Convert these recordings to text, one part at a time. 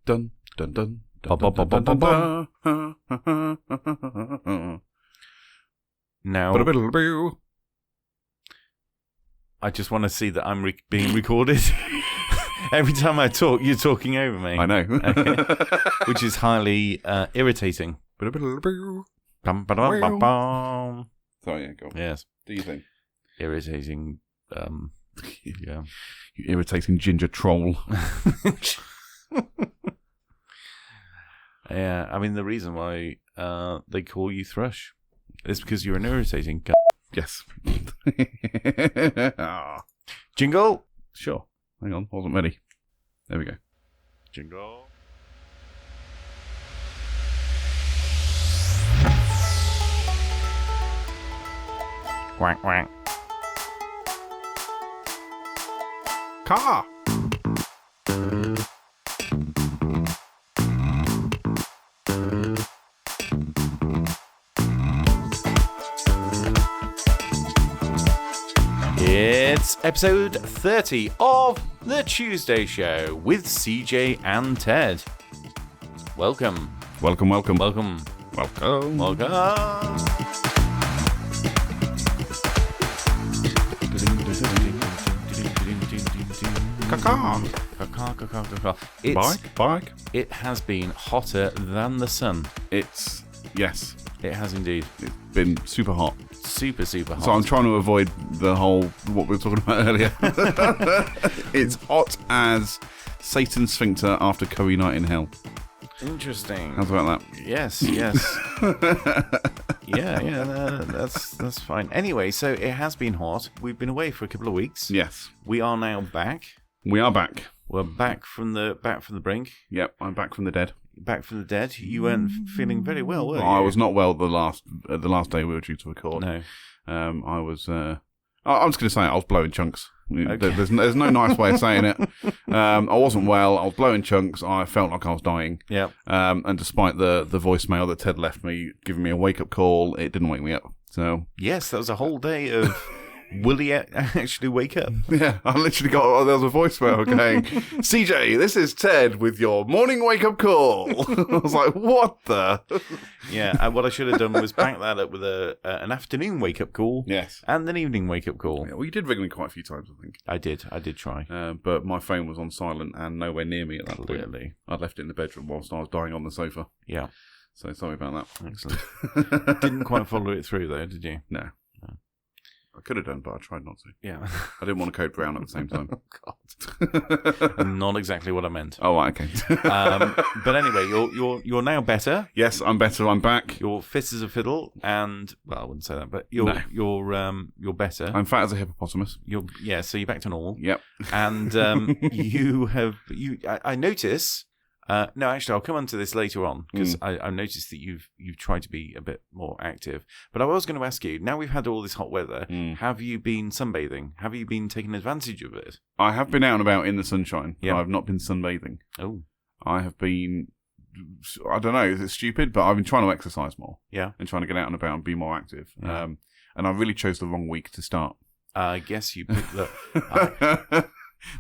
dun dun dun. Now, I just want to see that I'm being recorded. Every time I talk, you're talking over me. I know. Which is highly irritating. So yeah, go on. Yes. Do you think? Irritating. Yeah. You irritating ginger troll. Yeah, I mean, the reason why they call you Thrush is because you're an irritating c***. Yes. Jingle. Sure. Hang on, wasn't ready. There we go. Jingle. Quack, quack. Car. It's episode 30 of The Tuesday Show with CJ and Ted. Welcome. Welcome, welcome. Welcome. Welcome. Welcome. Bike. It has been hotter than the sun. Yes. It has indeed. It's been super hot. Super, super hot. So I'm trying to avoid the whole, what we were talking about earlier. It's hot as Satan's sphincter after Curry night in hell. Interesting. How's about that? Yes. That's fine. Anyway, so it has been hot. We've been away for a couple of weeks. Yes. We are now back. We are back. We're back from the brink. Yep, I'm back from the dead. Back from the dead. You weren't feeling very well, were you? I was not well the last day we were due to record. No. I was. I'm just going to say it, I was blowing chunks. Okay. There's no nice way of saying it. I wasn't well. I was blowing chunks. I felt like I was dying. Yeah. And despite the voicemail that Ted left me, giving me a wake up call, it didn't wake me up. So yes, that was a whole day of. Will he actually wake up? Yeah, I literally there was a voicemail going, CJ, this is Ted with your morning wake up call. I was like, what the? Yeah, what I should have done was back that up with an afternoon wake up call. Yes. And an evening wake up call. Yeah, well, you did ring me quite a few times, I think. I did try. But my phone was on silent and nowhere near me at that Clearly. point. I'd left it in the bedroom whilst I was dying on the sofa. Yeah. So sorry about that. Excellent. Didn't quite follow it through though, did you? No. I could have done, but I tried not to. Yeah. I didn't want to code brown at the same time. Oh, God. Not exactly what I meant. Oh, right, okay. But anyway, you're now better. Yes, I'm better. I'm back. You're fit as a fiddle, and well, I wouldn't say that, but you're better. I'm fat as a hippopotamus. So you're back to normal. Yep. And I notice. No, actually, I'll come on to this later on because I noticed that you've tried to be a bit more active. But I was going to ask you, now we've had all this hot weather, have you been sunbathing? Have you been taking advantage of it? I have been out and about in the sunshine, but Yeah. I've not been sunbathing. Oh. I have been, I don't know, is it stupid? But I've been trying to exercise more. Yeah. And trying to get out and about and be more active. Yeah. And I really chose the wrong week to start. I guess you picked the...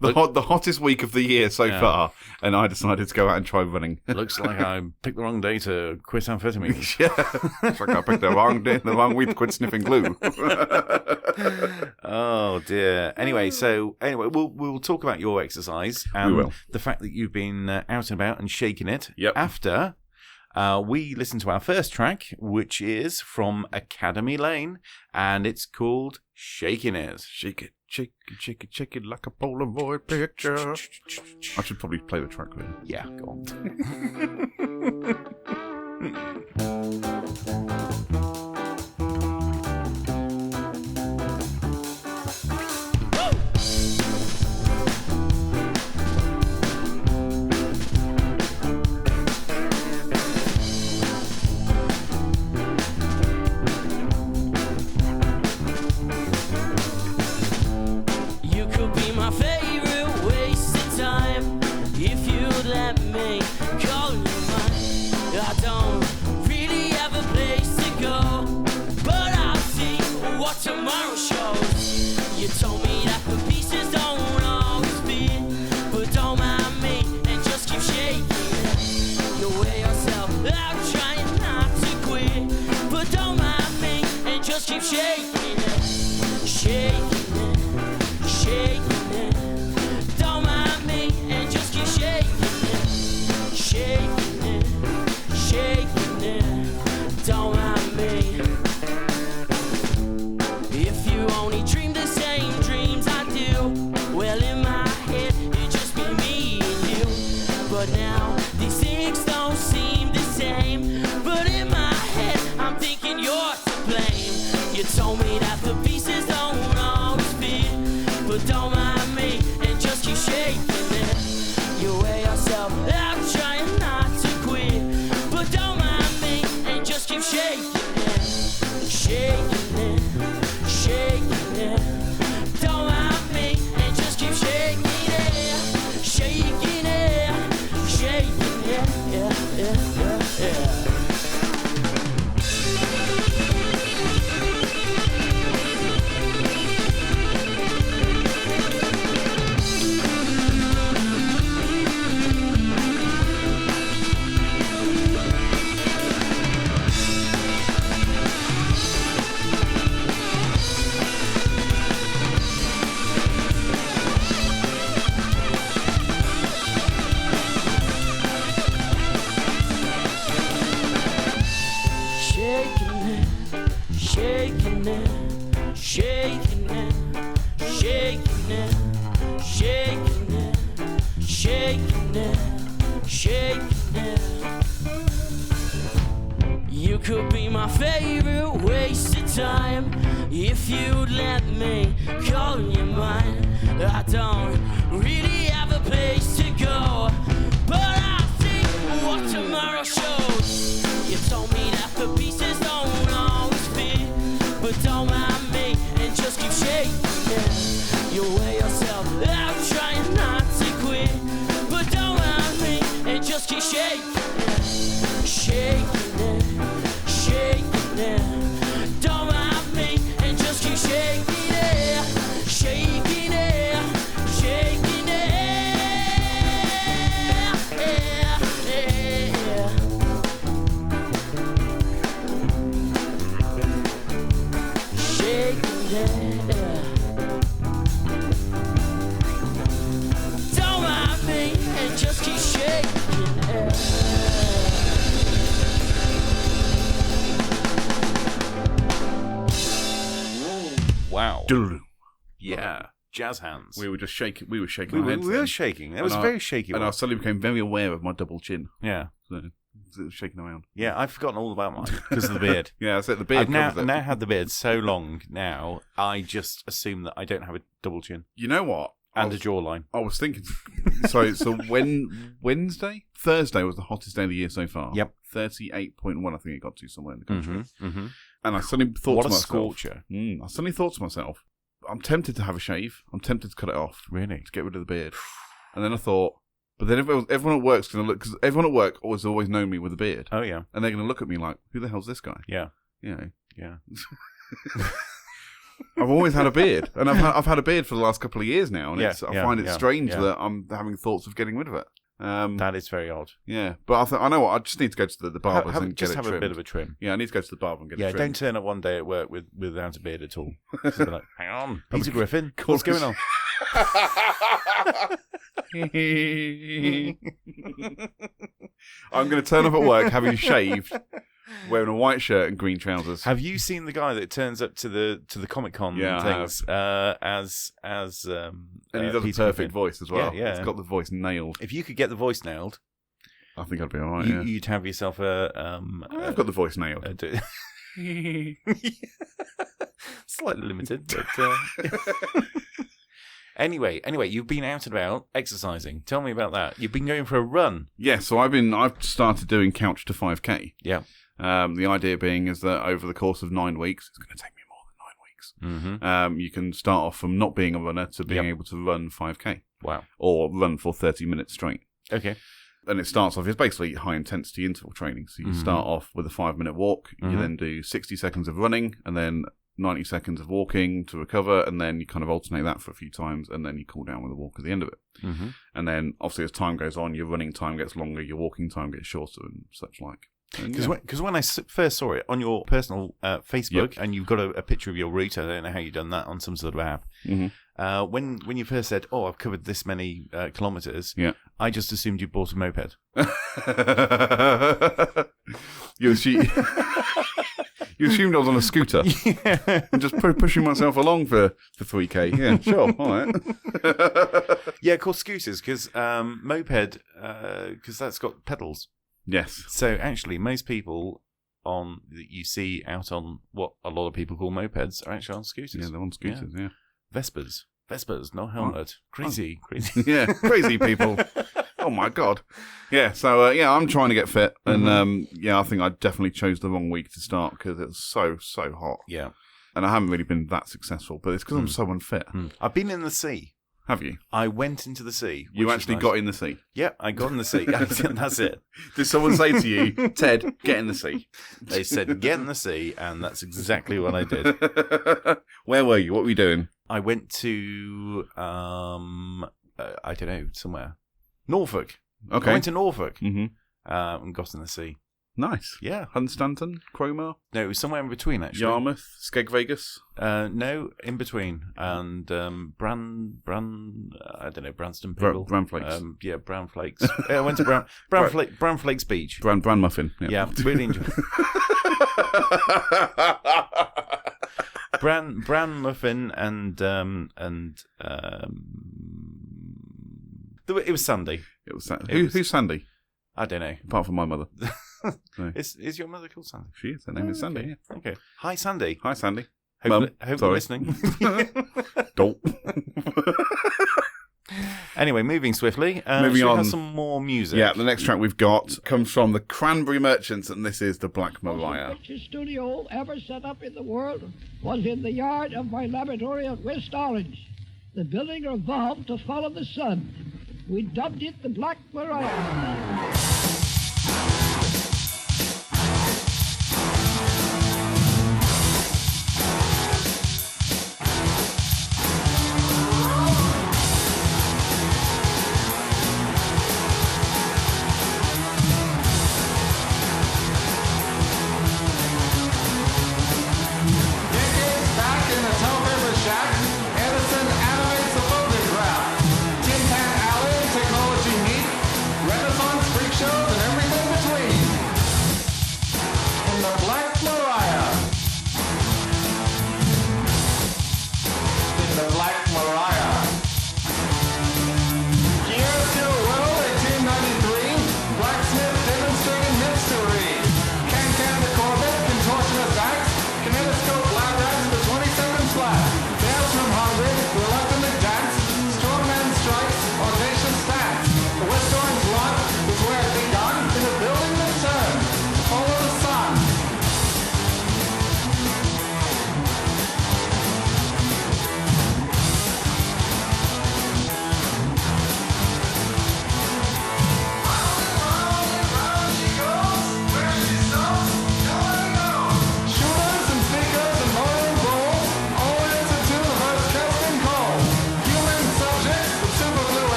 The hottest week of the year so far, and I decided to go out and try running. Looks like I picked the wrong day to quit amphetamines. Yeah, it's like I picked the wrong day, the wrong week to quit sniffing glue. Oh dear. Anyway, we'll talk about your exercise and We will. the fact that you've been out and about and shaking it. Yep. After we listen to our first track, which is from Academy Lane, and it's called "Shaking It." Shake it, shake it, shake it, shake it like a Polaroid picture. I should probably play the track with you. Yeah, go on. You could be my favorite waste of time if you'd let me call you mine. I don't really have a place to go, but I'll see what tomorrow shows. You told me that the pieces don't always fit, but don't mind me and just keep shaking. keep shaking it, shaking it, shaking it. Don't mind me and just keep shaking it, shaking it, shaking it. Don't mind me. If you only dream the same dreams I do, well, in my head it just be me and you. But now these things don't seem the same. But in my head I'm thinking you're to blame. You told me that the pieces don't always fit, but don't mind me and just keep shaking it. You wear yourself out trying not to quit, but don't mind me and just keep shaking it, shaking it, shaking it. Don't mind me and just keep shaking it, shaking it, shaking it, yeah, yeah, yeah, yeah. Shaking it, shaking it, shaking it, shaking it, shaking it, shaking it, shaking it. You could be my favorite waste of time if you'd let me call you mine. I don't really have a place to go, but I think what tomorrow shows. You told me that the pieces don't always fit, but don't mind me and just keep shaking it. You wear yourself out trying not to quit, but don't mind me and just keep shaking it, shaking it, shaking it. Don't mind me and just keep shaking it, shaking it, shaking it. Yeah, yeah. Shaking it. Don't mind me and just keep shaking it. Wow. Doodle-doo. Yeah. Jazz hands. We were just shaking. We were shaking. We our were, heads we were then. shaking. It was And a very shaky And one. I suddenly became very aware of my double chin. Yeah. So it was shaking around. Yeah, I've forgotten all about mine because of the beard. Yeah, that's it. The beard I've now, covers it. now had the beard so long now, I just assume that I don't have a double chin You know what? and a jawline. I was thinking. So when Thursday was the hottest day of the year so far. Yep. 38.1. I think it got to somewhere in the country. Mm-hmm. And I suddenly thought What to a myself. scorcher. I suddenly thought to myself, I'm tempted to have a shave. I'm tempted to cut it off. Really? To get rid of the beard. And then I thought, but then everyone at work's going to look, because everyone at work always known me with a beard. Oh, yeah. And they're going to look at me like, who the hell's this guy? Yeah. You know. Yeah. I've always had a beard, and I've had a beard for the last couple of years now, and Yeah, I find it yeah, strange yeah. that I'm having thoughts of getting rid of it. That is very odd. Yeah, but I know what, I just need to go to the barber's and Just get it have trimmed. a bit of a trim. Yeah, I need to go to the barber and get Yeah, it don't trimmed. turn up one day at work without a beard at all. Just be like, hang on, Peter Griffin, what's going on? I'm going to turn up at work having shaved, wearing a white shirt and green trousers. Have you seen the guy that turns up to the Comic Con things as and he does Peter a perfect Griffin? voice as well. Yeah, yeah. He's got the voice nailed. If you could get the voice nailed, I think I'd be all right. you'd have yourself I've got the voice nailed. Slightly limited, but anyway, you've been out and about exercising. Tell me about that. You've been going for a run. Yeah, so I've started doing couch to 5K. Yeah. The idea being is that over the course of 9 weeks, it's going to take me more than 9 weeks. Mm-hmm. You can start off from not being a runner to being able to run 5K. Wow. Or run for 30 minutes straight. Okay. And it starts off, it's basically high intensity interval training. So you start off with a 5-minute walk, you then do 60 seconds of running, and then 90 seconds of walking to recover, and then you kind of alternate that for a few times, and then you cool down with a walk at the end of it. And then, obviously, as time goes on, your running time gets longer, your walking time gets shorter, and such like. Because when I first saw it on your personal Facebook, and you've got a picture of your route, I don't know how you've done that on some sort of app. When you first said, "Oh, I've covered this many kilometres," I just assumed you bought a moped. You assumed I was on a scooter and just pushing myself along for 3K. Yeah, sure, all right. Yeah, called scooters because moped because that's got pedals. Yes. So actually, most people that you see out on what a lot of people call mopeds are actually on scooters. Yeah, they're on scooters. Yeah. Vespers, no helmet. What? Crazy. Yeah, crazy people. Oh my god. Yeah. So I'm trying to get fit, and I think I definitely chose the wrong week to start because it was so hot. Yeah. And I haven't really been that successful, but it's because I'm so unfit. I've been in the sea. Have you? I went into the sea. You actually got in the sea? Yeah, I got in the sea. That's it. Did someone say to you, Ted, get in the sea? They said, get in the sea, and that's exactly what I did. Where were you? What were you doing? I went to, I don't know, somewhere. Norfolk. Okay. I went to Norfolk and got in the sea. Nice. Yeah. Hunstanton? Cromer? No, it was somewhere in between, actually. Yarmouth? Skeg Vegas? No, in between. And I don't know, Branston people. Bran Flakes. Yeah, Brown Flakes. I went to Brown Flakes Beach. Bran Muffin. Yeah, really enjoyed it. Bran Muffin and it was Sandy. It was Sandy. Who's Sandy? I don't know. Apart from my mother. No. Is your mother called Sandy? She is. Her name is Sandy. Okay. Yeah. Okay. Hi, Sandy. Hi, Sandy. Hope you're listening. Don't. Anyway, moving swiftly. Moving on. Have some more music. Yeah, the next track we've got comes from the Cranberry Merchants, and this is the Black Mariah. The picture studio ever set up in the world was in the yard of my laboratory at West Orange. The building revolved to follow the sun. We dubbed it the Black Mariah. Renaissance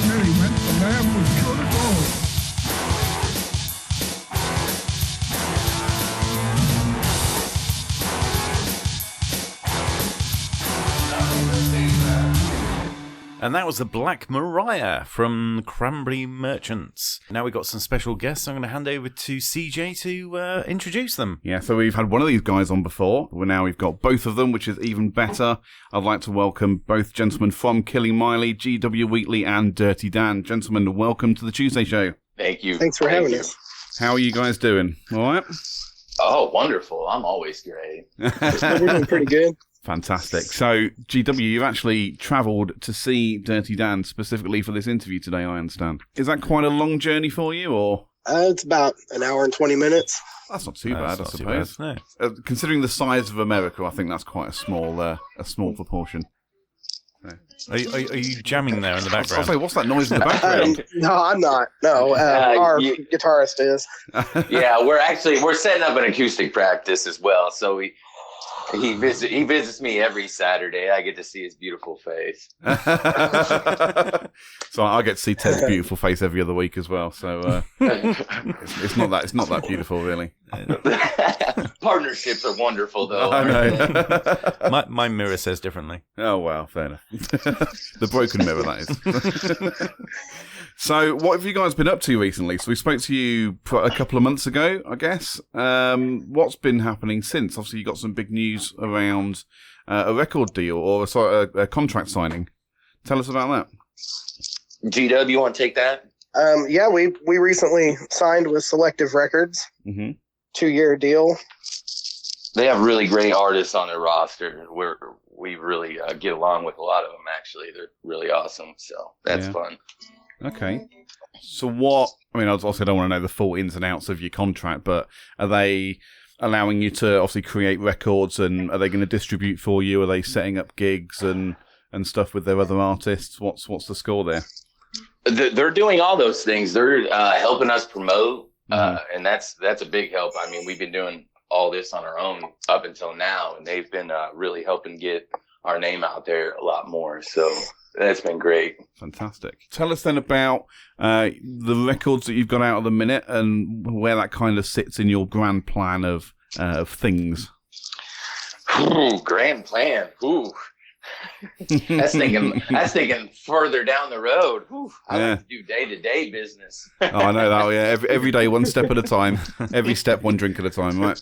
merriment, the lamb was sure to go. And that was the Black Mariah from Cranberry Merchants. Now we've got some special guests. I'm going to hand over to CJ to introduce them. Yeah, so we've had one of these guys on before. Now we've got both of them, which is even better. I'd like to welcome both gentlemen from Killing Miley, GW Wheatley and Dirty Dan. Gentlemen, welcome to the Tuesday Show. Thank you. Thanks for having us. How are you guys doing? All right? Oh, wonderful. I'm always great. We're doing pretty good. Fantastic. So, GW, you've actually travelled to see Dirty Dan specifically for this interview today, I understand. Is that quite a long journey for you, or...? It's about an hour and 20 minutes. That's not too bad, I suppose. No. Considering the size of America, I think that's quite a small proportion. Are you jamming there in the I'll background? say, what's that noise in the background? No, I'm not. No, our guitarist is. Yeah, we're setting up an acoustic practice as well. So he visits me every Saturday. I get to see his beautiful face. So I get to see Ted's beautiful face every other week as well. So it's not that beautiful, really. Partnerships are wonderful, though. I know. My mirror says differently. Oh well, fair enough. The broken mirror, that is. So, what have you guys been up to recently? So, we spoke to you a couple of months ago, I guess. What's been happening since? Obviously, you got some big news around a record deal or a contract signing. Tell us about that. GW, you want to take that? Yeah, we recently signed with Selective Records. Mm-hmm. 2-year deal. They have really great artists on their roster. We really get along with a lot of them, actually. They're really awesome, so that's fun. Okay. So I obviously I don't want to know the full ins and outs of your contract, but are they allowing you to obviously create records, and are they going to distribute for you? Are they setting up gigs and stuff with their other artists? What's the score there? They're doing all those things. They're helping us promote, and that's a big help. I mean, we've been doing all this on our own up until now, and they've been really helping get our name out there a lot more. So that's been great. Fantastic. Tell us then about the records that you've got out at the minute and where that kind of sits in your grand plan of things. Ooh, grand plan. Ooh. That's thinking further down the road. Ooh, I like to do day-to-day business. Oh, I know that. Yeah, every day, one step at a time. Every step, one drink at a time, right?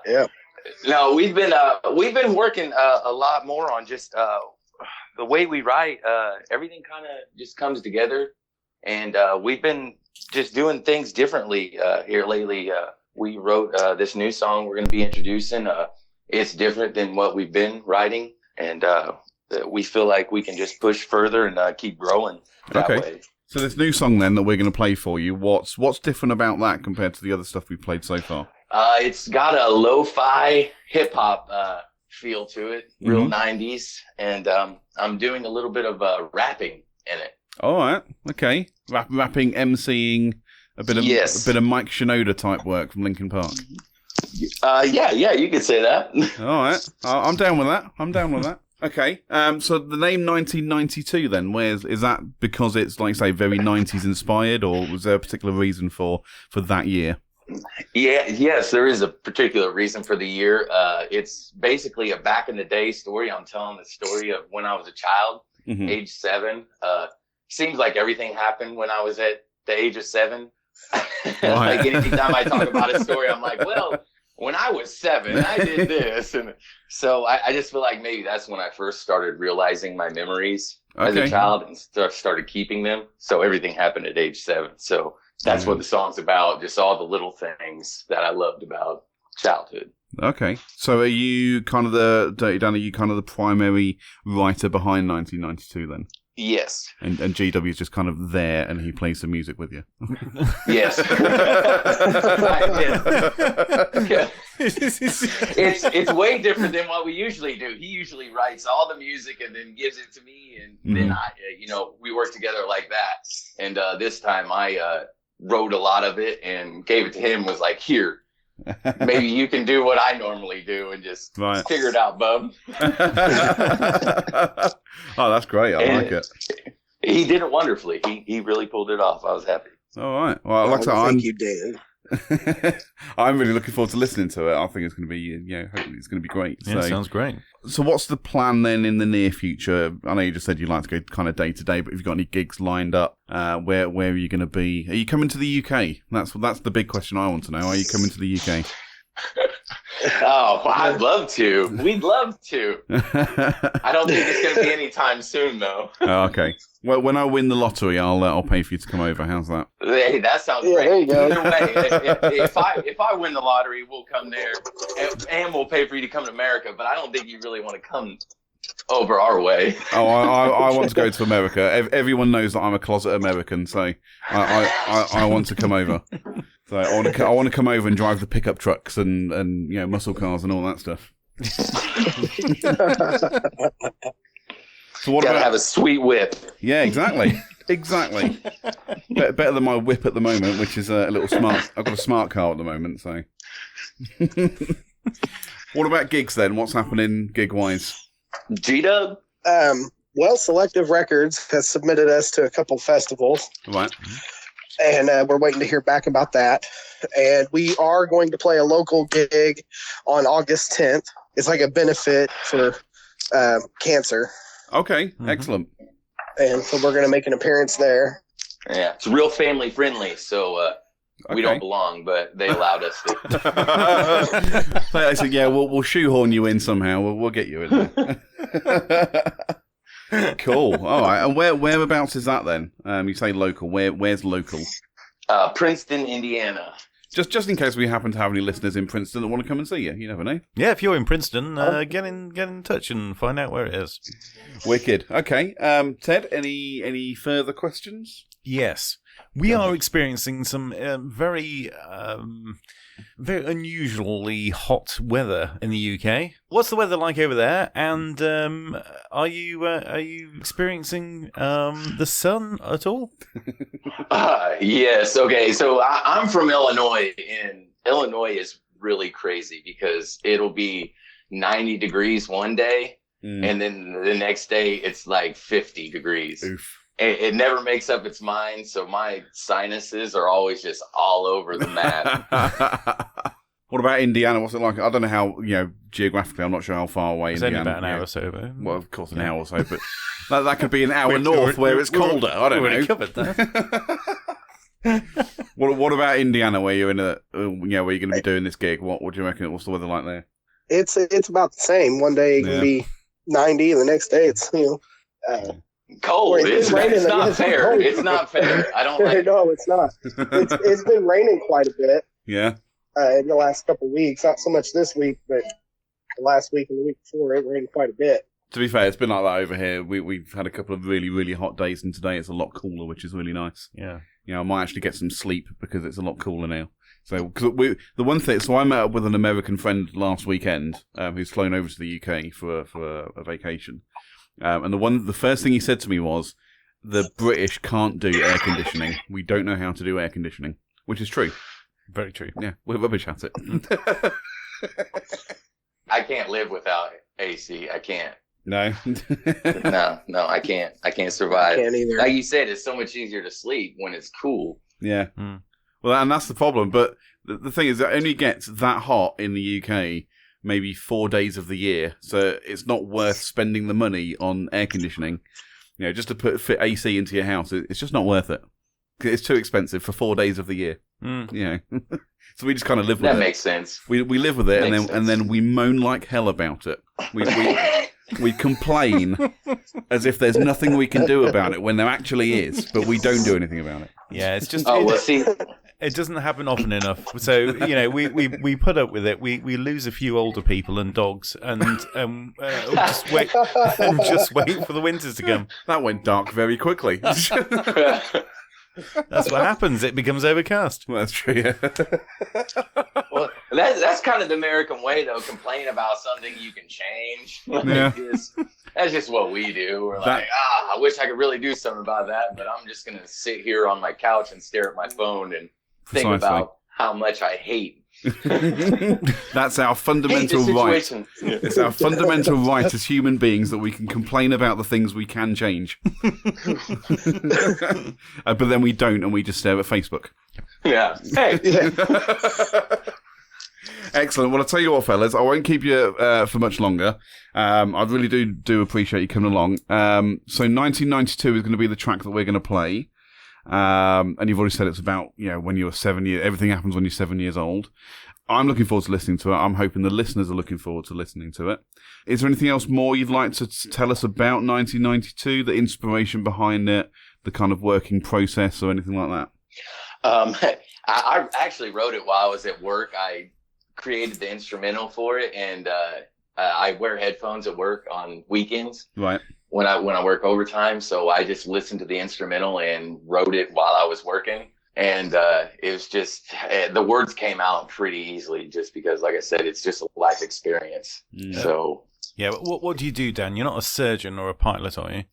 Yeah. No, we've been working a lot more on just the way we write. Everything kind of just comes together, and we've been just doing things differently here lately. We wrote this new song we're going to be introducing. It's different than what we've been writing, and we feel like we can just push further and keep growing that way. So this new song then that we're going to play for you, what's different about that compared to the other stuff we've played so far? It's got a lo-fi hip-hop feel to it, real 90s, and I'm doing a little bit of rapping in it. All right, okay. Rapping, MCing, a bit of Mike Shinoda type work from Linkin Park. Yeah, you could say that. All right, I'm down with that. Okay, so the name 1992 then, is that because it's, like say, very 90s inspired, or was there a particular reason for that year? Yes, there is a particular reason for the year. It's basically a back in the day story. I'm telling the story of when I was a child, age 7. Seems like everything happened when I was at the age of 7. Like anytime I talk about a story, I'm like, well, when I was 7, I did this. And so I just feel like maybe that's when I first started realizing my memories as a child and started keeping them. So everything happened at age 7. So that's what the song's about, just all the little things that I loved about childhood. Okay. So are you kind of the primary writer behind 1992 then? Yes. And GW is just kind of there and he plays some music with you? Yes. It's way different than what we usually do. He usually writes all the music and then gives it to me, and then we work together like that. And this time I wrote a lot of it and gave it to him, was like, here, maybe you can do what I normally do and just figure it out, bub. Oh, that's great. I like it. He did it wonderfully. He really pulled it off. I was happy. All right. Well, like I said, thank you, Dan. I'm really looking forward to listening to it. I think it's going to be, hopefully it's going to be great. Yeah, sounds great. So what's the plan then in the near future? I know you just said you'd like to go kind of day to day, but have you got any gigs lined up? Where are you going to be? Are you coming to the UK? That's the big question I want to know. Are you coming to the UK? Oh, I'd love to. We'd love to. I don't think it's going to be anytime soon, though. Oh, okay. Well, when I win the lottery, I'll pay for you to come over. How's that? Hey, that sounds great. There you go. Either way, if I win the lottery, we'll come there, and we'll pay for you to come to America. But I don't think you really want to come over our way. Oh, I want to go to America. Everyone knows that I'm a closet American, so I want to come over. So I want to come over and drive the pickup trucks and muscle cars and all that stuff. So what Gotta about have a sweet whip. Yeah, exactly. Better than my whip at the moment, which is a little smart. I've got a smart car at the moment, so. What about gigs then? What's happening gig-wise? G-Dub? Well, Selective Records has submitted us to a couple festivals. Right. And we're waiting to hear back about that. And we are going to play a local gig on August 10th. It's like a benefit for cancer. Okay, excellent. And so we're going to make an appearance there. Yeah, it's real family friendly, so we don't belong, but they allowed us to. So I said, yeah, we'll shoehorn you in somehow. We'll get you in there. Cool. All right. And whereabouts is that then? You say local. Where's local? Princeton, Indiana. Just in case we happen to have any listeners in Princeton that want to come and see you. You never know. Yeah, if you're in Princeton, get in touch and find out where it is. Wicked. Okay. Ted, any further questions? Yes. We are experiencing some very unusually hot weather in the UK. What's the weather like over there? And are you experiencing the sun at all? Yes. Okay. So I'm from Illinois, and Illinois is really crazy because it'll be 90 degrees one day, and then the next day it's like 50 degrees. Oof. It never makes up its mind, so my sinuses are always just all over the map. What about Indiana? What's it like? I don't know how, geographically, I'm not sure how far away It's Indiana only about an hour or so, though. Well, of course, an hour or so, but that could be an hour north where it's colder. I don't know. Already covered that. What about Indiana, where you're where you're going to be doing this gig? What do you reckon? What's the weather like there? It's about the same. One day it can be 90, and the next day it's cold. It's not fair. Cold. It's not fair. I don't like. No, it's not. It's been raining quite a bit. Yeah. In the last couple of weeks, not so much this week, but the last week and the week before, it rained quite a bit. To be fair, it's been like that over here. We've had a couple of really, really hot days, and today it's a lot cooler, which is really nice. Yeah. I might actually get some sleep because it's a lot cooler now. So, the one thing, I met up with an American friend last weekend who's flown over to the UK for a vacation. And the first thing he said to me was, the British can't do air conditioning. We don't know how to do air conditioning, which is true. Very true. Yeah, we're rubbish at it. I can't live without AC. I can't. No. No, I can't. I can't survive. I can't either. Like you said, it's so much easier to sleep when it's cool. Yeah. Well, and that's the problem. But the thing is, it only gets that hot in the UK maybe 4 days of the year, so it's not worth spending the money on air conditioning. Just to fit AC into your house, it's just not worth it. It's too expensive for 4 days of the year. So we just kind of live with it. That makes sense. We live with it, and then we moan like hell about it. We complain as if there's nothing we can do about it when there actually is, but we don't do anything about it. Yeah, it's just. See. It doesn't happen often enough, so we put up with it. We lose a few older people and dogs, and just wait for the winters to come. That went dark very quickly. That's what happens. It becomes overcast. Well, that's true. Yeah. Well, that's kind of the American way, though. Complain about something you can change. That's just what we do. We're like, I wish I could really do something about that, but I'm just gonna sit here on my couch and stare at my phone and think about how much I hate That's our fundamental right. situation. It's our fundamental right as human beings that we can complain about the things we can change. But then we don't, and we just stare at Facebook. Yeah. Hey. Excellent. Well, I'll tell you what, fellas, I won't keep you for much longer. I really do appreciate you coming along. So 1992 is going to be the track that we're going to play. And you've already said it's about, when you're 7 years, everything happens when you're 7 years old. I'm looking forward to listening to it. I'm hoping the listeners are looking forward to listening to it. Is there anything else more you'd like to tell us about 1992, the inspiration behind it, the kind of working process or anything like that? I actually wrote it while I was at work. I created the instrumental for it, and I wear headphones at work on weekends. Right. When I work overtime, so I just listened to the instrumental and wrote it while I was working. And it was just, the words came out pretty easily just because, like I said, it's just a life experience. Yeah. So. Yeah, but what do you do, Dan? You're not a surgeon or a pilot, are you?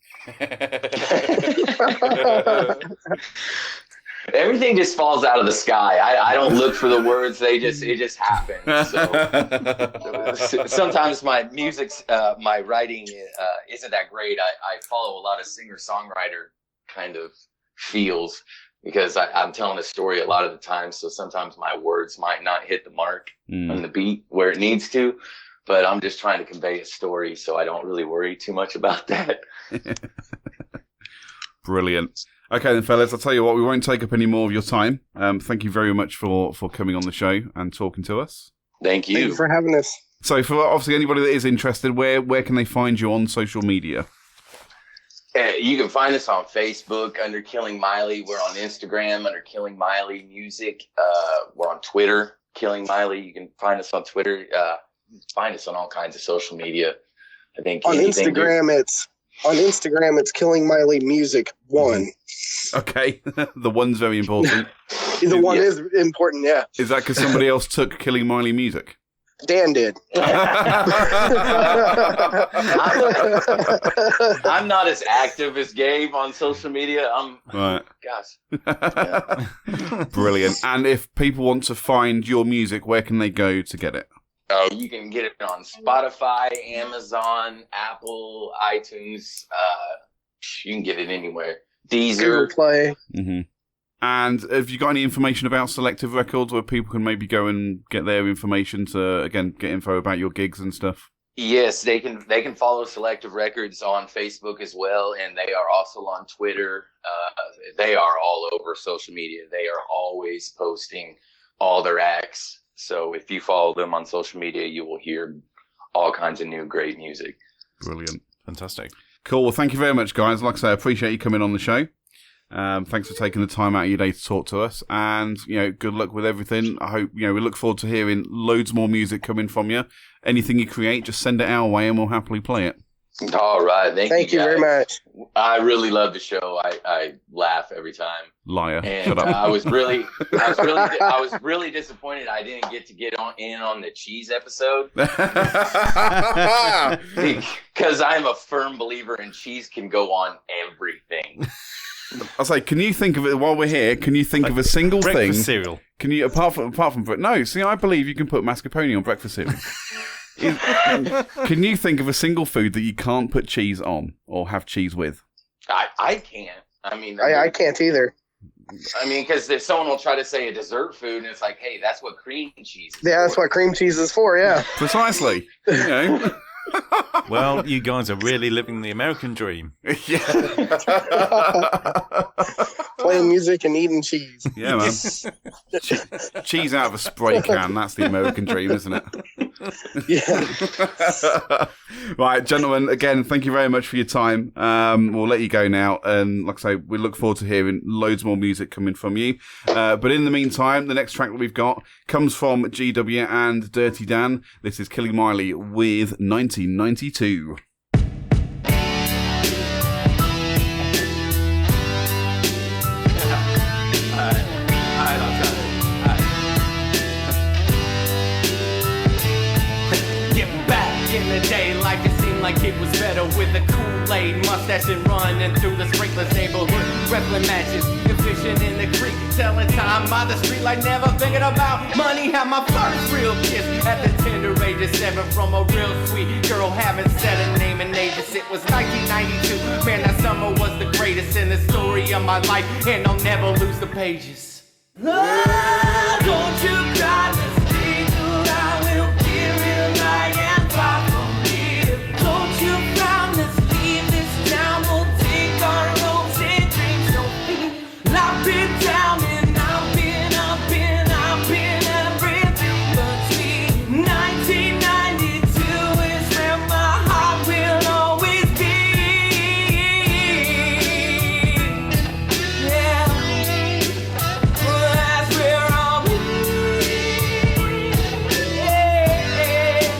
Everything just falls out of the sky. I don't look for the words. It just happens. So sometimes my music's, my writing isn't that great. I follow a lot of singer-songwriter kind of feels because I'm telling a story a lot of the time. So sometimes my words might not hit the mark on the beat where it needs to, but I'm just trying to convey a story. So I don't really worry too much about that. Brilliant. Okay then, fellas, I'll tell you what, we won't take up any more of your time. Thank you very much for coming on the show and talking to us. Thank you. Thank you for having us. So for obviously anybody that is interested, where can they find you on social media? You can find us on Facebook under Killing Miley. We're on Instagram under Killing Miley Music. We're on Twitter, Killing Miley. You can find us on Twitter. Find us on all kinds of social media. I think on Instagram it's Killing Miley Music 1. Okay. The one's very important. The one is important, yeah. Is that because somebody else took Killing Miley Music? Dan did. I'm not as active as Gabe on social media. Right. Gosh. Yeah. Brilliant. And if people want to find your music, where can they go to get it? Oh, you can get it on Spotify, Amazon, Apple, iTunes. You can get it anywhere. Deezer. Google Play. Mm-hmm. And have you got any information about Selective Records where people can maybe go and get their information to, again, get info about your gigs and stuff? Yes, they can follow Selective Records on Facebook as well, and they are also on Twitter. They are all over social media. They are always posting all their acts. So if you follow them on social media, you will hear all kinds of new great music. Brilliant. Fantastic. Cool. Well, thank you very much, guys. Like I say, I appreciate you coming on the show. Thanks for taking the time out of your day to talk to us, and good luck with everything. I hope we look forward to hearing loads more music coming from you. Anything you create, just send it our way, and we'll happily play it. All right, thank you very much. I really love the show. I laugh every time. Liar! And shut up. I was really disappointed I didn't get in on the cheese episode because I'm a firm believer in cheese can go on everything. I'll say, can you think of it while we're here? Can you think of a single thing? Cereal. Can you apart from no? See, I believe you can put mascarpone on breakfast cereal. Can you think of a single food that you can't put cheese on or have cheese with? I can't. I mean, I can't either. I mean, because if someone will try to say a dessert food, and it's like, hey, that's what cream cheese is for. That's what cream cheese is for, yeah. Precisely. Well, you guys are really living the American dream. Yeah. Playing music and eating cheese. Yeah, man. Cheese out of a spray can, that's the American dream, isn't it? Yeah. Right, gentlemen, again, thank you very much for your time. We'll let you go now, and like I say, we look forward to hearing loads more music coming from you. But in the meantime, the next track that we've got comes from GW and Dirty Dan. This is Killing Miley with 1992. Get back in the day like it seemed like it was better with a Kool-Aid mustache and running through the sprinklers neighborhood, wrestling matches and fishing in the creek, telling time by the street like never thinking about money. Had my first real kiss at the tender age of 7 from a real sweet girl, haven't said a name in ages. It was 1992, man, that summer was the greatest in the story of my life, and I'll never lose the pages. Oh, don't you cry, let's stay through. I will give you light and far from here. Don't you frown, let's leave this town. We'll take our hopes and dreams. So I've been down and I've been up and I've been everything but sweet. 1992 is where my heart will always be. Yeah. That's where I'll be. Yeah.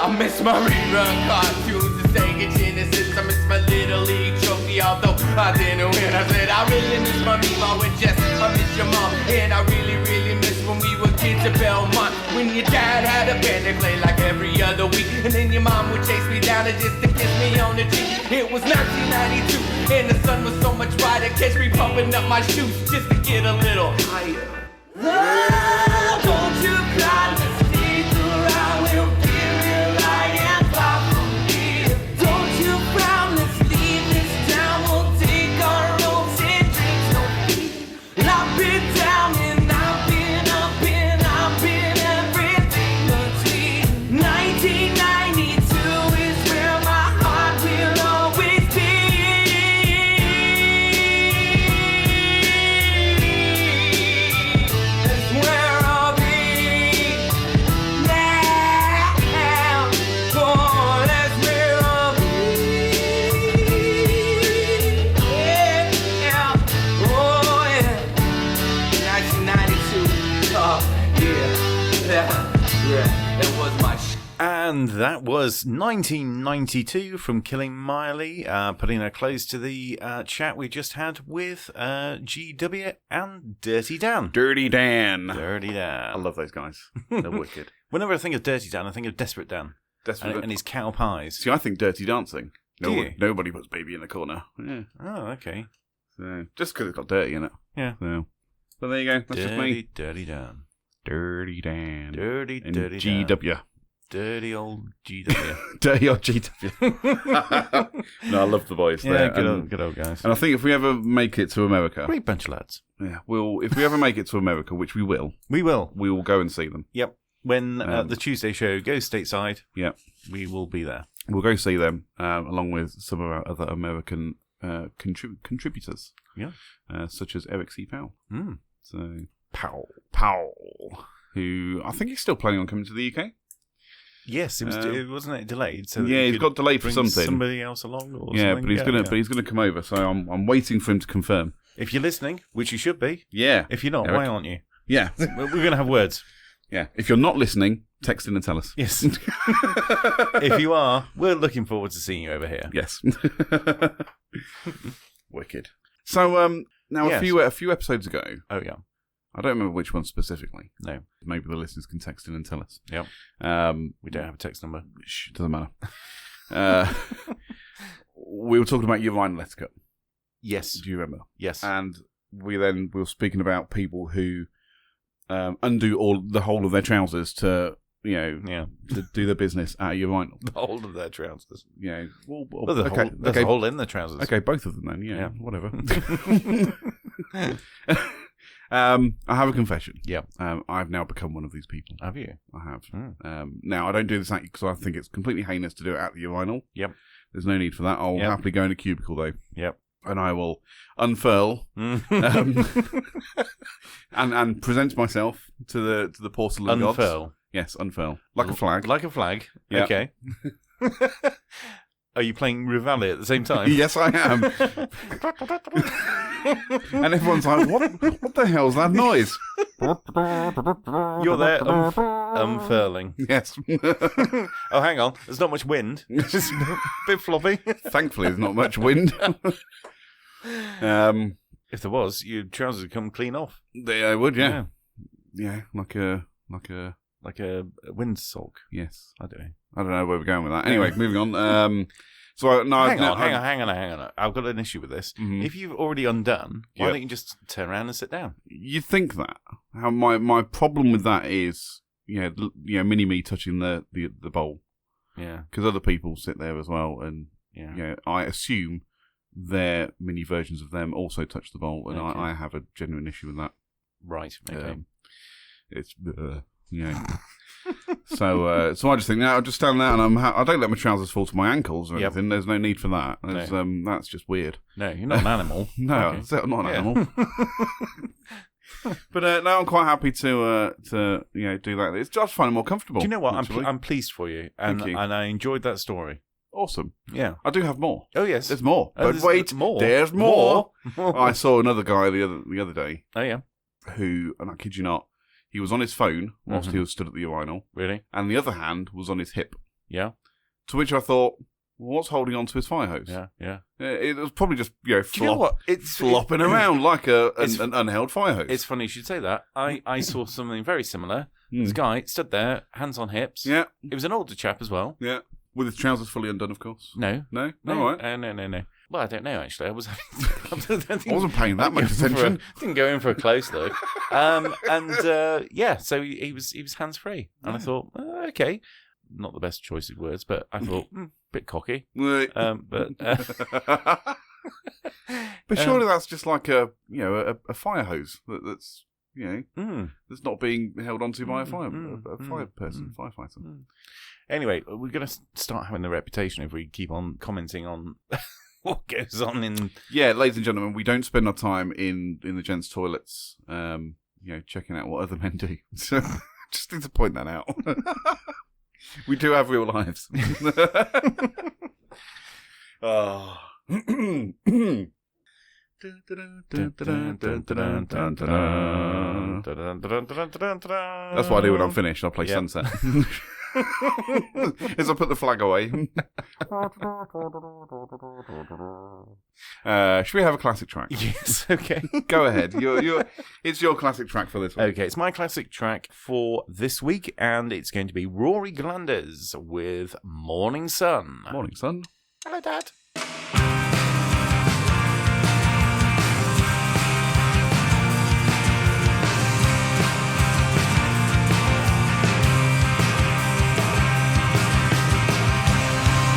I miss my rerun cartoons, the Sega Genesis. I miss my Little League trophy, although I didn't win. I said I really miss my Meemaw with Jess. I miss your mom, and I really, really miss when we were kids at Belmont. When your dad had a band to play like every other week, and then your mom would chase me down and just to kiss me on the cheek. It was 1992, and the sun was so much brighter. Catch me pumping up my shoes just to get a little higher. Oh, don't you cry, let's stay through. I will give you light and far from here. Don't you frown, let's leave this town. We'll take our hopes and dreams. No fear. I've been down and I've been up and I've been everything but sweet. 1992 is where my heart will always be. That's where I'll be now. Oh, that's where I'll be. Yeah. Oh, yeah. 1992. Oh, yeah. That was my And that was 1992 from Killing Miley, putting a close to the chat we just had with GW and Dirty Dan. Dirty Dan. Dirty Dan. I love those guys. They're wicked. Whenever I think of Dirty Dan, I think of Desperate Dan Desperate and his cow pies. See, I think Dirty Dancing. Do you? Nobody puts baby in the corner. Yeah. Oh, okay. So, just because it's got dirty in it. Yeah. So, but there you go. That's just me. Dirty Dan. Dirty Dan. Dirty And Dan. GW. Dirty old GW. Dirty old GW. No, I love the boys Yeah, there. good old guys. And I think if we ever make it to America, Great bunch of lads. yeah, if we ever make it to America, which we will We will. go and see them. Yep. When the Tuesday show goes stateside, Yeah, we will be there. we'll go see them along with some of our other American contributors. Yeah. Such as Eric C. Powell. Mm. So Powell, who I think he's still planning on coming to the UK. Yes, it wasn't it delayed. So that Yeah, you he's could got delayed for bring something. Somebody else along, or Yeah, something? but he's gonna come over. So I'm waiting for him to confirm. If you're listening, which you should be. Yeah. If you're not, Eric. why aren't you? Yeah. We're going to have words. Yeah. If you're not listening, text in and tell us. Yes. If you are, we're looking forward to seeing you over here. Yes. Wicked. So now Yes. a few episodes ago, Oh yeah. I don't remember which one specifically. No. Maybe the listeners can text in and tell us. Yep. Um, We don't have a text number. doesn't matter. We were talking about your Rhine Letter Cup. Yes. Do you remember? Yes. And we were speaking about people who undo the whole of their trousers to, Yeah. to do their business at a urinal. The whole of their trousers. Well, There's a hole in the trousers. Okay, both of them then. Yeah. Whatever. I have a confession. Yep. I've now become one of these people. Have you? I have. Mm. Now, I don't do this because I think it's completely heinous to do it at the urinal. Yep. There's no need for that. I'll Yep. happily go in a cubicle, though. Yep. And I will unfurl and present myself to the porcelain gods. Unfurl. Yes, unfurl. Like a flag. Like a flag. Yeah. Okay. Are you playing Rivali at the same time? Yes, I am. And everyone's like, what the hell's that noise? You're there unfurling. Yes. Oh, hang on. There's not much wind. It's just a bit floppy. Thankfully, there's not much wind. If there was, your trousers would come clean off. They would, yeah. Yeah, like a Like a windsock. Yes. I don't know. I don't know where we're going with that. Anyway, moving on. So no, hang on. I've got an issue with this. Mhm. If you've already undone, why Yep. don't you just turn around and sit down? You'd think that. How my problem with that is, mini me touching the bowl, Yeah, because other people sit there as well, and yeah. I assume their mini versions of them also touch the bowl, and Okay. I have a genuine issue with that. Right. Okay. It's So I just think now I'll just stand there, and I don't let my trousers fall to my ankles or Yep. anything. There's no need for that. That's just weird. No, you're not an animal. No, Okay. that's it, I'm not an Yeah. animal. But no, I'm quite happy to do that. It's just finding more comfortable. Do you know what? actually. I'm pleased for you, and Thank you. and I enjoyed that story. Awesome. Yeah. I do have more. Oh yes. There's more. Oh, But there's wait, more. there's more. More. I saw another guy the other day Oh yeah. who, and I kid you not, he was on his phone whilst Mhm. he was stood at the urinal, Really? and the other hand was on his hip. Yeah. To which I thought, well, what's holding on to his fire hose? Yeah. Yeah. It was probably just Do you know what? flopping around like it's- an unheld fire hose. It's funny you should say that. I saw something very similar. Mm. This guy stood there, hands on hips. Yeah, It was an older chap as well. yeah. With his trousers fully undone, of course. No. No? No. All right. No. Well, I don't know actually. I was. I wasn't paying that much attention. Didn't go in for a close look. So he was hands free, and I thought, okay, not the best choice of words, but I thought, bit cocky. Right. But But surely that's just like a fire hose that's that's not being held onto by a fire person, firefighter. Anyway, we're going to start having the reputation if we keep on commenting on what goes on in. Yeah, ladies and gentlemen, we don't spend our time in the gents' toilets, checking out what other men do. So just need to point that out. We do have real lives. Oh. That's what I do when I'm finished. I play Yep. Sunset. As I put the flag away. Should we have a classic track? Yes, okay. Go ahead. It's your classic track for this one. Okay, it's my classic track for this week, and it's going to be Rory Glanders with Morning Sun. Morning, son. Hello, Dad.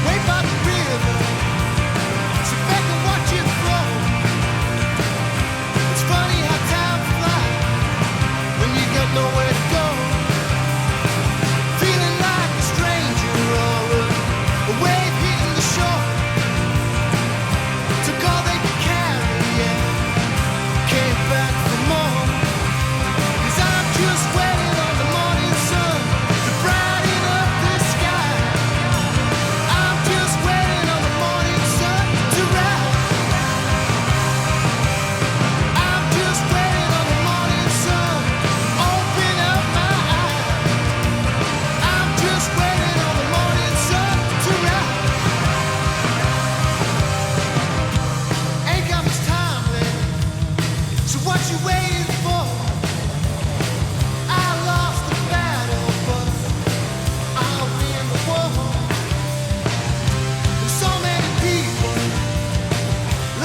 Way by the river, sit back and watch it flow. It's funny how time flies when you got nowhere to go. Feeling like a stranger or a wave hitting the shore. Took all they could carry, yeah. Came back for more. 'Cause I'm just waiting on the morning sun to brighten up the sky. I'm just waiting on the morning sun to rise. I'm just waiting on the morning sun to open up my eyes. I'm just waiting on the morning sun to rise. Ain't got much time left, so what you waiting for? I lost the battle, but I'll win the war. There's so many people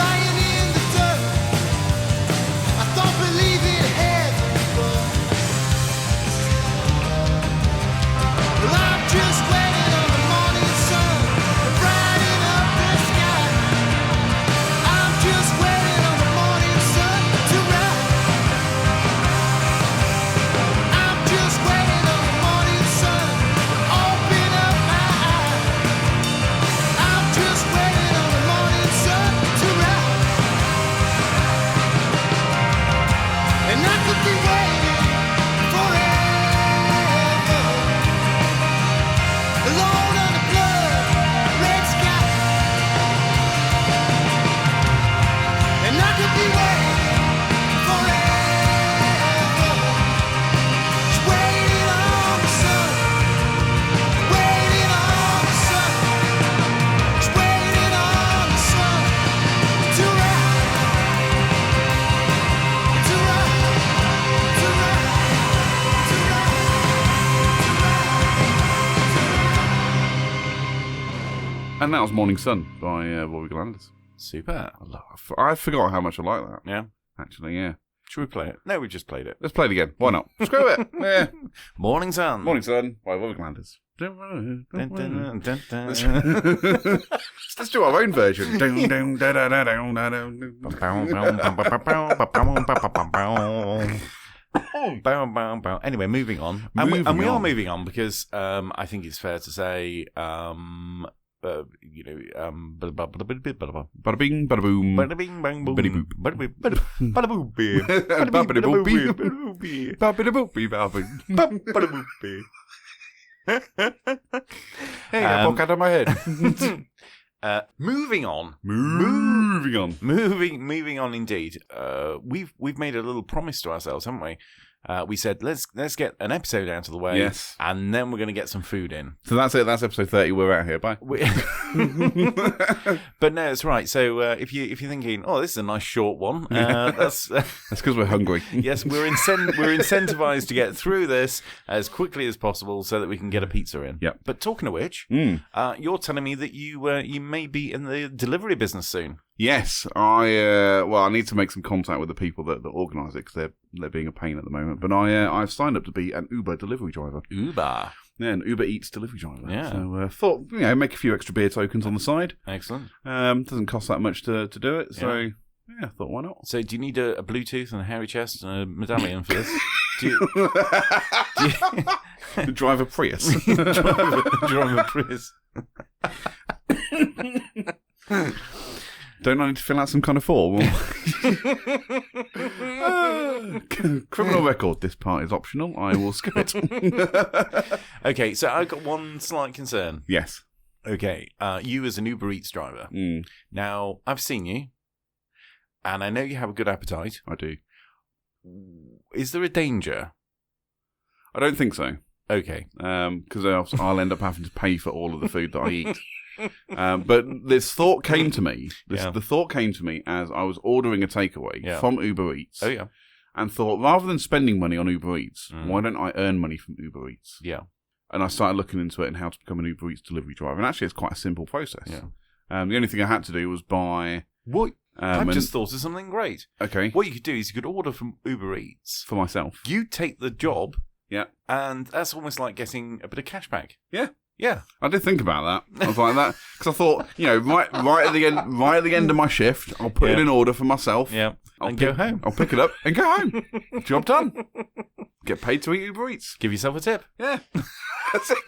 lying in the dirt. I don't believe in heaven, but well, I'm just waiting on the morning sun to brighten up the sky. I'm just waiting on the morning sun to rise. And that was Morning Sun by Rory Galanders. Super. I forgot how much I like that. Yeah. Actually, yeah. Should we play it? No, we just played it. Let's play it again. Why not? Screw it. Yeah. Morning Sun. Morning Sun by Rory Galanders. Dun, dun, dun, dun, dun. Let's do our own version. Anyway, moving on. And we are moving on because I think it's fair to say, Bada bing, bada boom. bada bing, bang, boom. Bada boop. Bada boop, bada boop, beep. Bada Bada boop, boopy. bada boop, beep. Bada boopy, bada Bada boop, beep. Hey, I poke out of my head. Moving on. Moving on. Moving on indeed. We've made a little promise to ourselves, haven't we? We said let's get an episode out of the way, Yes. and then we're going to get some food in. So that's it. That's episode 30. We're out here. Bye. But no, it's right. So if you're thinking, oh, this is a nice short one, that's That's because we're hungry. yes, we're incentivized to get through this as quickly as possible so that we can get a pizza in. Yep. But talking of which, you're telling me that you may be in the delivery business soon. Yes, I need to make some contact with the people that organise it because they're being a pain at the moment. But I've signed up to be an Uber delivery driver. Uber. Yeah, an Uber Eats delivery driver. Yeah. So thought make a few extra beer tokens on the side. Excellent. Doesn't cost that much to do it. So yeah, thought why not? So do you need a Bluetooth and a hairy chest and a medallion for this? Do you Drive a Prius. drive a Prius? Don't I need to fill out some kind of form? Criminal record. This part is optional. I will skip it. Okay, so I've got one slight concern. Yes. Okay, you as an Uber Eats driver. Mm, Now, I've seen you, and I know you have a good appetite. I do. Is there a danger? I don't think so. Okay. Because else I'll end up having to pay for all of the food that I eat. But this thought came to me. The thought came to me as I was ordering a takeaway from Uber Eats. Oh, yeah. And thought, rather than spending money on Uber Eats, why don't I earn money from Uber Eats? Yeah. And I started looking into it and how to become an Uber Eats delivery driver. And actually, it's quite a simple process. Yeah. The only thing I had to do was buy... What? I've and- just thought of something great. Okay. What you could do is you could order from Uber Eats. For myself. You take the job. Yeah. And that's almost like getting a bit of cash back. Yeah. Yeah. I did think about that. I was like that because I thought, right at the end of my shift, I'll put in an order for myself. Yeah. I'll go home. I'll pick it up and go home. Job done. Get paid to eat Uber Eats. Give yourself a tip. Yeah. That's it.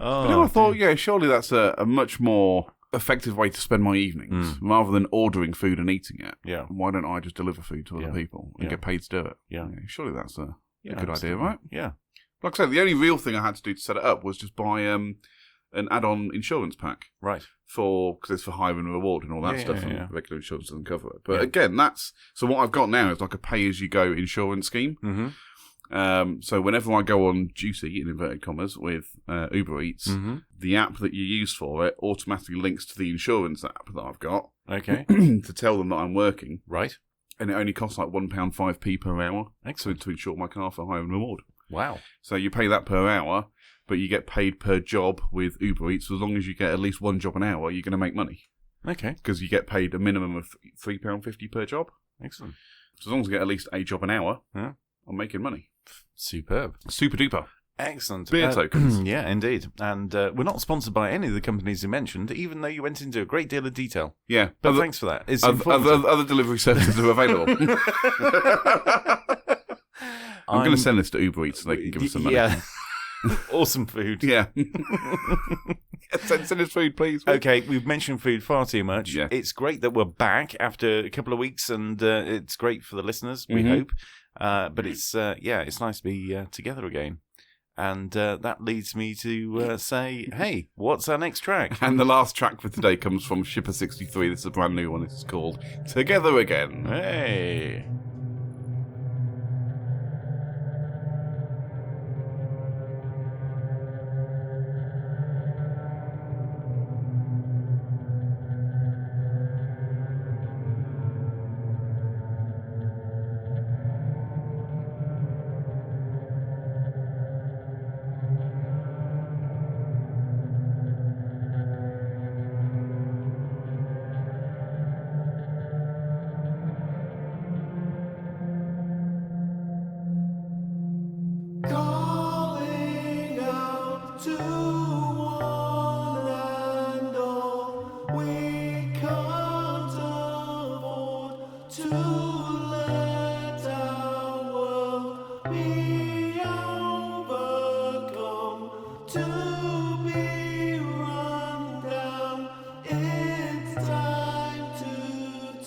Oh, But then I thought, surely that's a much more effective way to spend my evenings rather than ordering food and eating it. Yeah. Why don't I just deliver food to other people and get paid to do it? Yeah. Surely that's a good absolutely. idea, right? Yeah. Like I said, the only real thing I had to do to set it up was just buy an add-on insurance pack. Right. Because it's for hire and reward and all that stuff, and yeah. regular insurance doesn't cover it. But again, so what I've got now is like a pay-as-you-go insurance scheme. Mm-hmm. So whenever I go on duty, in inverted commas, with Uber Eats, the app that you use for it automatically links to the insurance app that I've got. Okay. To tell them that I'm working. Right. And it only costs like £1.05 per hour Excellent. to insure my car for hire and reward. Wow. So you pay that per hour, but you get paid per job with Uber Eats. So as long as you get at least one job an hour, you're going to make money. Okay. Because you get paid a minimum of £3.50 per job. Excellent. So as long as I get at least a job an hour, Yeah. I'm making money. Superb. Super duper. Excellent. Beer tokens. Yeah, indeed. And we're not sponsored by any of the companies you mentioned, even though you went into a great deal of detail. Yeah. But thanks for that. It's other delivery services are available. I'm going to send this to Uber Eats so they can give us some money. Yeah. Awesome food. Yeah. Send us food, please. Okay, we've mentioned food far too much. Yeah. It's great that we're back after a couple of weeks, and it's great for the listeners, we hope. But it's nice to be together again. And that leads me to say, hey, what's our next track? And the last track for today comes from Shipper 63. This is a brand new one. It's called Together Again. Hey.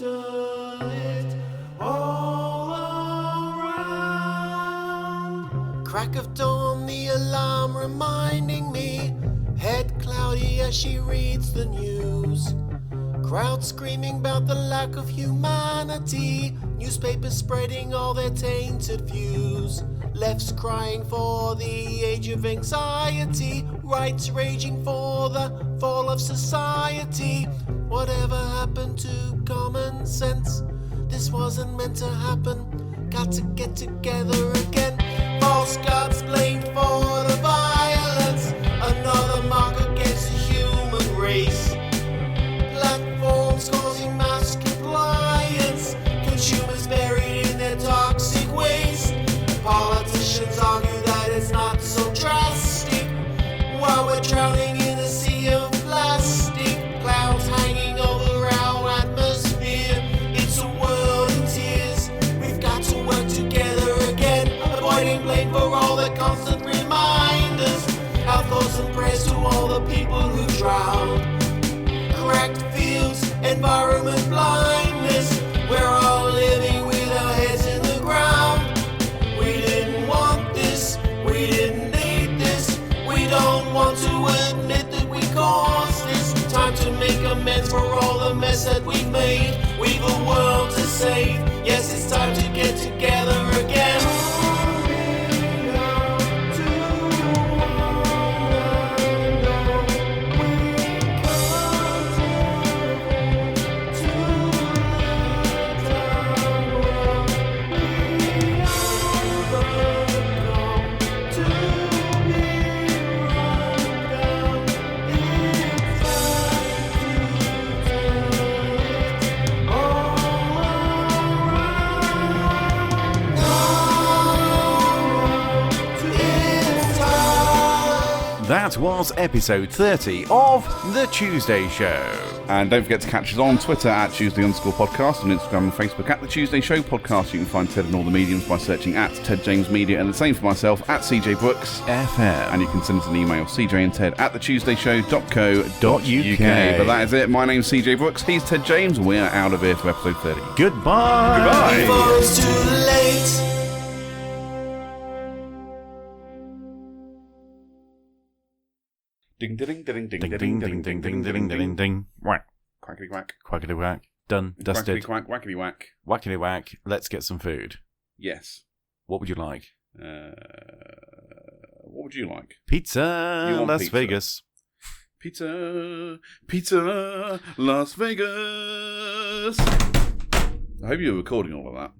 it all around. Crack of dawn, the alarm reminding me. Head cloudy as she reads the news. Crowd screaming about the lack of humanity. Newspapers spreading all their tainted views. Left's crying for the age of anxiety. Right's raging for the fall of society. Whatever happened to common sense? This wasn't meant to happen. Got to get together again. False gods blamed for the violence. Another mark against the human race. Platforms causing mass compliance. Consumers buried in their toxic waste. Politicians argue that it's not so drastic. While we're drowning in a sea of plastic. Clouds hanging over our atmosphere. It's a world in tears. We've got to work together again. Avoiding blame for all the constant reminders. Our thoughts and prayers to all the people who drowned. Cracked fields, environment blindness. We're all living with our heads in the ground. We didn't want this, we didn't need this. We don't want to admit that we caused this. Time to make amends for all the mess that we've made. We've a world to save. Yes, it's time to get together again. That was episode 30 of The Tuesday Show. And don't forget to catch us on Twitter at Tuesday_podcast, on Instagram and Facebook at The Tuesday Show Podcast. You can find Ted on all the mediums by searching at Ted James Media, and the same for myself at CJ Brooks FM. And you can send us an email, cjandted@thethuesdayshow.co.uk. But that is it. My name's CJ Brooks. He's Ted James. We're out of here for episode 30. Goodbye. Before it's too late. Ding ding ding ding Ding ding ding ding ding ding ding ding. Whack. Quackity whack. Quackity whack. Done. Dusted. Quackity quack. Whackity whack. Whackity whack. Let's get some food. Yes. What would you like? What would you like? Pizza. You want Las pizza? Vegas. Pizza, pizza, Las Vegas. I hope you were recording all of that.